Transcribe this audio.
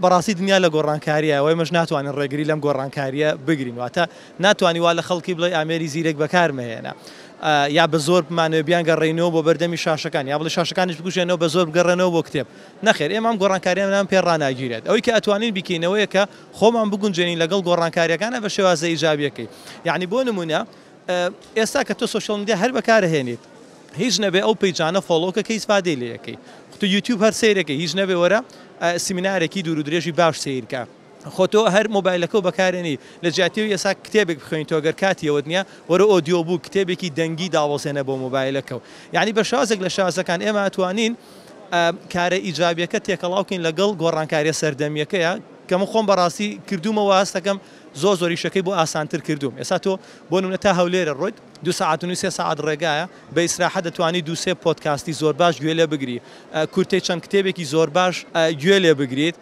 بەڕاستی دنیا لە گۆڕانکاریە ئەوەی مەش ناتوانین ڕێگری لەم گۆڕانکاریە بگرین واتە ناتوانانی وا لە خەڵکی بڵێ ئامێری زیرێک بەکارمەهێنا یا بە زۆر مانەوەبیان گەڕێنەوە بۆ بەردەمی شاشەکان یا بڵێ شاشەکانیش بکوژێنەوە بە زۆر بگەڕێنەوە بۆ کتێب نەخێر ئێمە ئەم گۆڕانکاریان پێ ڕاناگیرێت ئەوەی کە ئەتوانین بکەینەوەیە کە خۆمان بگونجێنین لەگەڵ گۆڕانکاریەکانە بە شێوازە ئیجابیەکەی یعنی بۆ نمونە ئێستا کە تۆ سوشیال میدیا هەر بەکارهێنیت هیچ نەبێ ئەو پیجانە فۆڵۆکەکە هیچفادەی لەکەی تو یوتیوب هەر سیرەکەی هیچ نەبێ وەرە سیمینارێکی دوور و درێژی باش سیرکە خۆتۆ هەر مۆبایلەکە و بەکارێنی لە جیاتیەوە ئێستا کتێبێک بخوێنیتەوە ئەگەر کاتیەوە نییە وەرە ئۆدیۆ بوو کتێبێکی دەنگی داوەسێنە بۆ مۆبایلەکە و یعنی بە شازێک لە شازەکان ئێمە ئەتوانین کارە ئیجابیەکە تێکەڵاوکەین لەگەڵ گۆڕانکاریە سەردەمیەکەیە کەمە خۆم بەڕاستی کردومەوە هەستەکەم زۆر زۆریشەکەی بۆ ئاسانتر کردوم ئێستا تۆ بۆ نمونە تا هەولێرە ڕۆیت 2 ساعت و نووسێ ساعت ڕێگایە بە ئیسراحە دەتوانانی دووسێ پۆدکاستی زۆر باش گوێ لێ بگری کورتەی چەند کتێبێکی زۆر باش گوێ لێ بگریت